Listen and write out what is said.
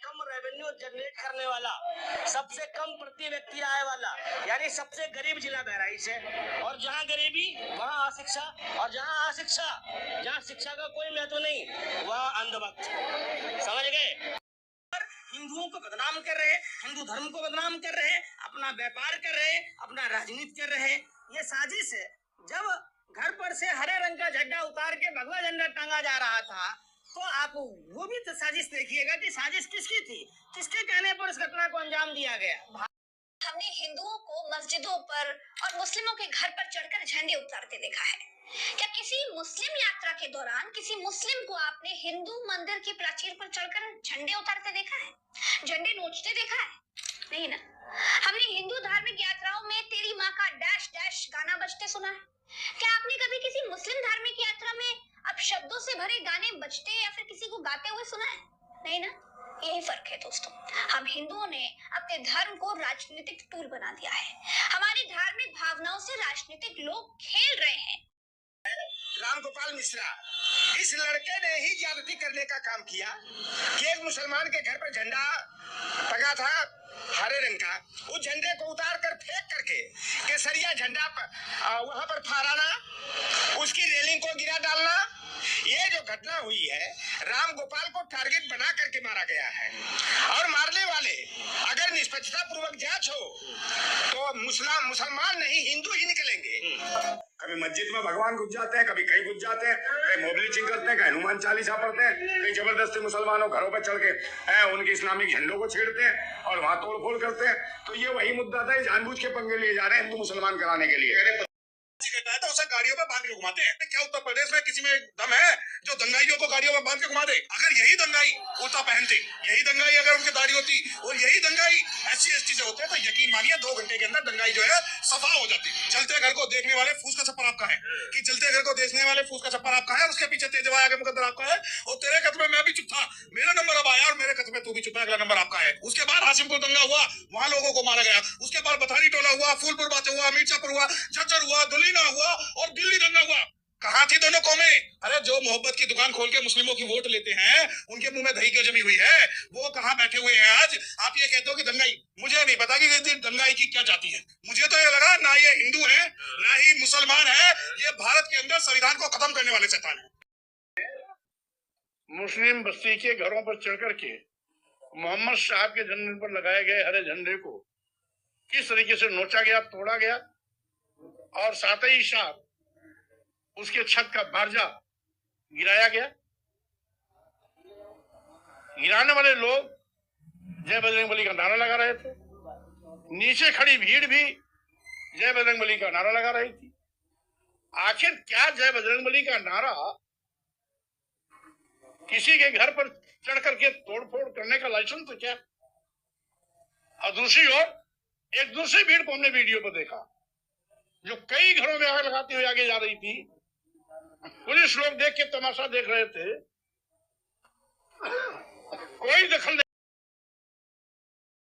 कम revenue generate करने वाला, सबसे कम प्रति व्यक्ति आय वाला, यानी सबसे गरीब जिला बहराइच है। और जहाँ गरीबी वहाँ अशिक्षा, और जहाँ अशिक्षा, जहाँ शिक्षा का कोई महत्व नहीं, वहाँ अंधभक्त। समझ गए? हिंदुओं को बदनाम कर रहे, हिंदू धर्म को बदनाम कर रहे, अपना व्यापार कर रहे, अपना राजनीति कर रहे। ये साजिश है। जब घर पर से हरे रंग का झंडा उतार के भगवा झंडा टांगा जा रहा था, तो आप वो भी तो साजिश देखिएगा कि साजिश किसकी थी, किसके कहने पर इस घटना को अंजाम दिया गया। हमने हिंदुओं को मस्जिदों पर और मुस्लिमों के घर पर चढ़कर झंडे उतारते देखा है। क्या किसी मुस्लिम यात्रा के दौरान किसी मुस्लिम को आपने हिंदू मंदिर की प्राचीर पर चढ़कर झंडे उतारते देखा है, झंडे नोचते देखा है? नहीं ना। हमने हिंदू धार्मिक यात्राओं में तेरी माँ का डैश डैश गाना बजते सुना है। क्या आपने कभी किसी मुस्लिम धार्मिक यात्रा में अब शब्दों से भरे गाने बजते या फिर किसी को गाते हुए सुना है? नहीं ना। यही फर्क है दोस्तों। हम हिंदुओं ने अपने धर्म को राजनीतिक टूल बना दिया है। हमारी धार्मिक भावनाओं से राजनीतिक लोग खेल रहे हैं। रामगोपाल मिश्रा, इस लड़के ने ही ज्यादती करने का काम किया कि एक मुसलमान के घर पर झंडा टंगा था हरे रंग का, उस झंडे को उतार कर फेंक करके केसरिया झंडा वहां पर फहराना, उसकी रेलिंग को गिरा डालना। ये जो घटना हुई है, राम गोपाल को टारगेट बना करके मारा गया है। और मारने वाले अगर निष्पक्षता पूर्वक जांच हो तो मुसलमान नहीं हिंदू ही निकलेंगे। कभी मस्जिद में भगवान घुस जाते हैं, कभी कहीं घुस जाते हैं, कहीं मोबिलिचिंग करते हैं, कहीं हनुमान चालीसा पढ़ते हैं, कहीं जबरदस्ती मुसलमानों घरों पर चढ़ के उनके इस्लामिक झंडों को छेड़ते हैं और वहां तोड़ फोड़ करते हैं। तो ये वही मुद्दा था, जानबूझ के पंगे लिए जा रहे हैं हिंदू मुसलमान कराने के लिए। तो उसे गाड़ियों में बांध के घुमाते हैं। क्या उत्तर प्रदेश में किसी में दम है जो दंगाइयों को गाड़ियों में बांध के घुमा दे? अगर यही दंगाई कुर्ता पहनते, यही दंगाई अगर उनकी दाढ़ी होती और यही दंगाई SC/ST से होते, तो यकीन मानिए 2 घंटे के अंदर दंगाई जो है सफा हो जाती। जलते घर को देखने वाले फूस का छप्पर आपका है कि जलते घर को देखने वाले फूस का छप्पर आपका है, उसके पीछे तेजवा आगे मुकद्दर आपका है। और तेरे कत्ल में मैं भी चुप था, मेरा नंबर अब आया और मेरे कत्ल में तू भी चुप है, अगला नंबर आपका है। उसके बाद हाशिमपुर दंगा हुआ, वहां लोगों को मारा गया। उसके बाद बथानी टोला हुआ, फूलपुर बातें हुआ, मिर्जापुर हुआ, झज्जर हुआ, दुलीना हुआ और दिल्ली दंगा हुआ। कहाँ थी दोनों कौमें? अरे जो मोहब्बत की दुकान खोल के मुस्लिमों की वोट लेते हैं, उनके मुंह में दही क्यों जमी हुई है? वो कहाँ बैठे हुए हैं आज? आप ये कहते हो कि दंगाई, मुझे नहीं पता कि दंगाई की क्या जाती है। मुझे तो ये लगा ना ये हिंदू है ना ही मुसलमान है, ये भारत के अंदर संविधान को खत्म करने वाले शैतान है। मुस्लिम बस्ती के घरों पर चढ़ करके मोहम्मद साहब के जन्मदिन पर लगाए गए हरे झंडे को किस तरीके से नोचा गया, तोड़ा गया, और साथ ही साथ उसके छत का बारजा गिराया गया। गिराने वाले लोग जय बजरंगबली का नारा लगा रहे थे, नीचे खड़ी भीड़ भी जय बजरंगबली का नारा लगा रही थी। आखिर क्या जय बजरंगबली का नारा किसी के घर पर चढ़ करके तोड़फोड़ करने का लाइसेंस तो क्या? और दूसरी ओर एक दूसरी भीड़ को हमने वीडियो पर देखा जो कई घरों में आग लगाते हुए आगे जा रही थी। पुलिस लोग देख के तमाशा देख रहे थे, कोई दखल नहीं।